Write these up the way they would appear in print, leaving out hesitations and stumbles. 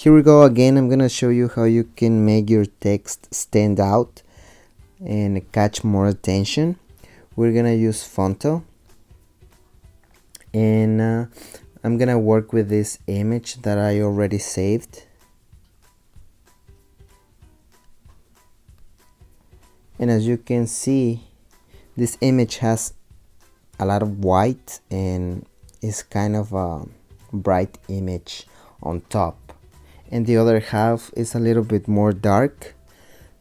Here we go again. I'm gonna show you how you can make your text stand out and catch more attention. We're gonna use Phonto, and I'm gonna work with this image that I already saved. And as you can see, this image has a lot of white and is kind of a bright image on top, and the other half is a little bit more dark.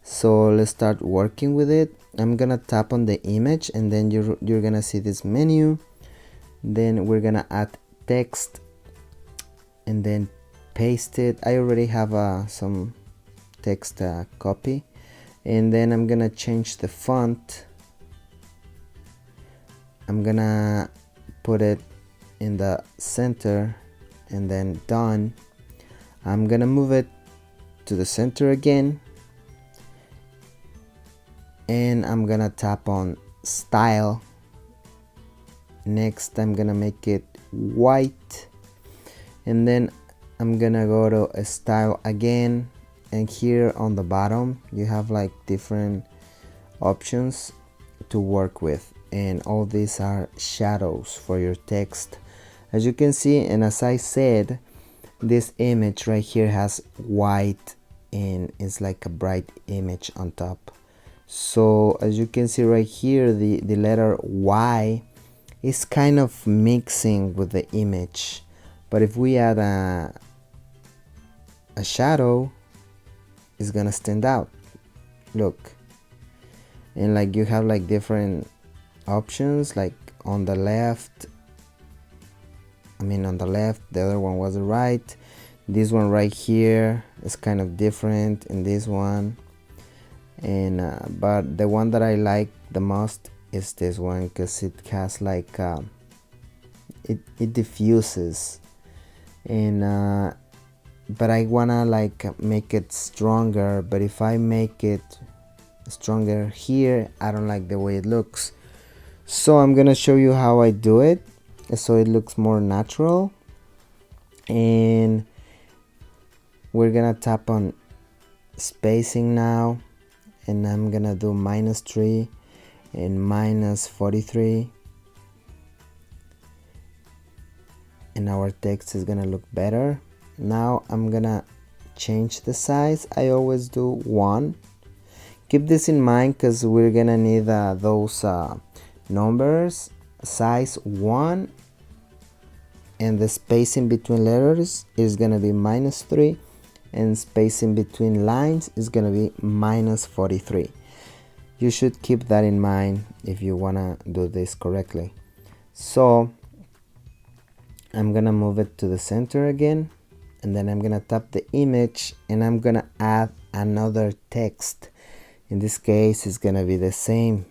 So let's start working with it. I'm gonna tap on the image, and then you're gonna see this menu. Then we're gonna add text and then paste it. I already have some text copy, and then I'm gonna change the font. I'm gonna put it in the center and then done. I'm gonna move it to the center again, and I'm gonna tap on style. Next I'm gonna make it white, and then I'm gonna go to a style again, and here on the bottom you have like different options to work with, and all these are shadows for your text, as you can see. And as I said, this image right here has white and it's like a bright image on top. So as you can see right here, the letter Y is kind of mixing with the image, but if we add a shadow, it's gonna stand out. Look, and like you have like different options, like on the left, the other one was the right. This one right here is kind of different in this one, and but the one that I like the most is this one, because it has like it diffuses, and but I wanna like make it stronger. But if I make it stronger here, I don't like the way it looks. So I'm gonna show you how I do it so it looks more natural. And we're gonna tap on spacing now, and I'm gonna do -3 and -43, and our text is gonna look better. Now I'm gonna change the size. I always do 1. Keep this in mind because we're gonna need those numbers. Size 1, and the spacing between letters is gonna be -3, and spacing between lines is gonna be -43. You should keep that in mind if you wanna do this correctly. So I'm gonna move it to the center again, and then I'm gonna tap the image, and I'm gonna add another text. In this case, it's gonna be the same.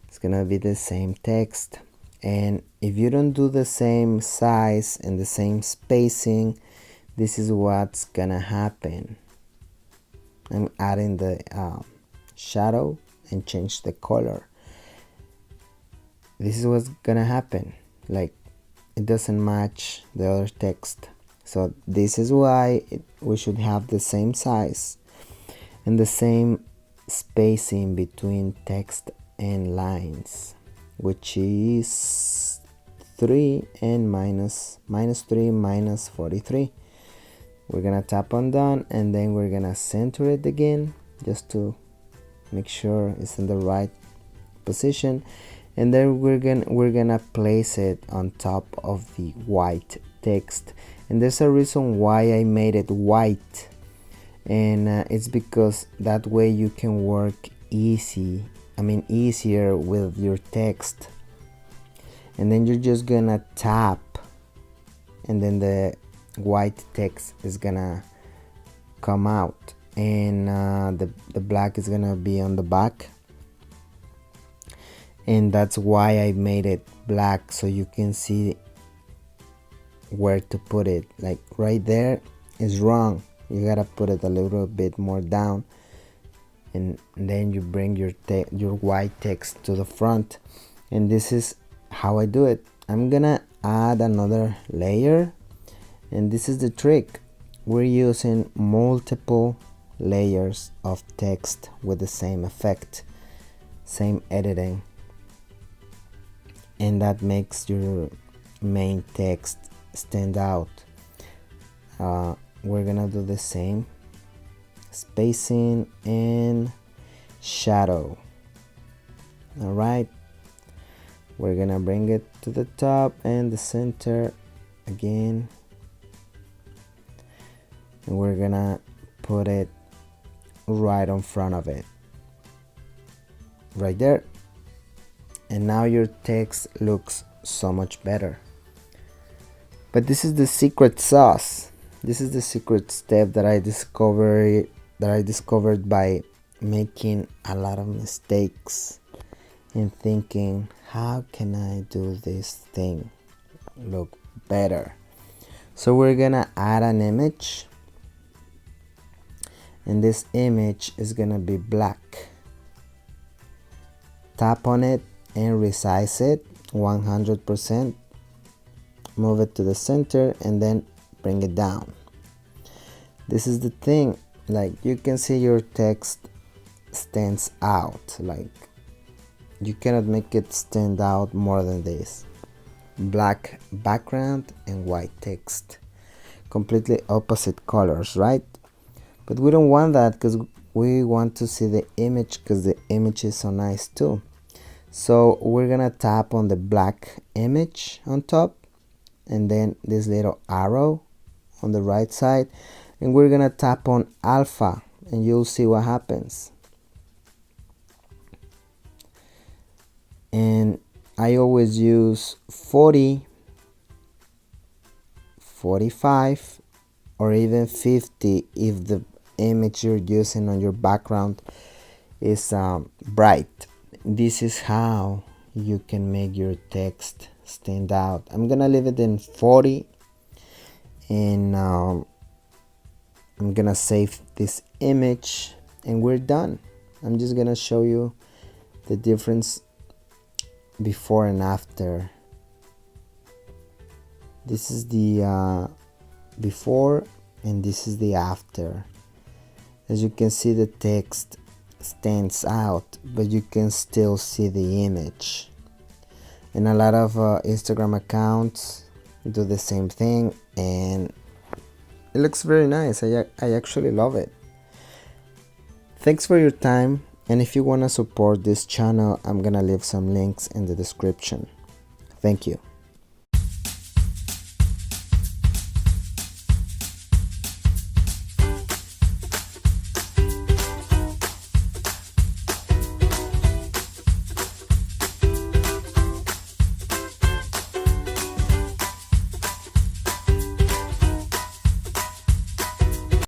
It's gonna be the same text. And if you don't do the same size and the same spacing, this is what's gonna happen. I'm adding the shadow and change the color. This is what's gonna happen. Like, it doesn't match the other text. So this is why we should have the same size and the same spacing between text and lines, which is 3 and -3 -43. We're gonna tap on done, and then we're gonna center it again just to make sure it's in the right position, and then we're gonna place it on top of the white text. And there's a reason why I made it white, and it's because that way you can work easier with your text. And then you're just gonna tap, and then the white text is gonna come out, and the black is gonna be on the back. And that's why I made it black, so you can see where to put it. Like right there is wrong. You gotta put it a little bit more down, and then you bring your white text to the front. And this is how I do it. I'm gonna add another layer, and this is the trick. we're using multiple layers of text with the same effect, same editing, and that makes your main text stand out. We're gonna do the same spacing and shadow. All right, we're gonna bring it to the top and the center again, and we're gonna put it right in front of it, right there. And now your text looks so much better. But this is the secret sauce. This is the secret step that I discovered by making a lot of mistakes and thinking, how can I do this thing look better? So we're gonna add an image, and this image is gonna be black. Tap on it and resize it 100%. Move it to the center and then bring it down. This is the thing, like you can see your text stands out. Like you cannot make it stand out more than this. Black background and white text, completely opposite colors, right? But we don't want that because we want to see the image, because the image is so nice too. So we're gonna tap on the black image on top and then this little arrow on the right side, and we're gonna tap on alpha and you'll see what happens. And I always use 40, 45, or even 50 if the image you're using on your background is bright. This is how you can make your text stand out. I'm gonna leave it in 40, and I'm gonna save this image and we're done. I'm just gonna show you the difference before and after. This is the before and this is the after. As you can see, the text stands out, but you can still see the image. And a lot of Instagram accounts do the same thing, and it looks very nice. I actually love it. Thanks for your time, and if you want to support this channel, I'm gonna leave some links in the description. Thank you.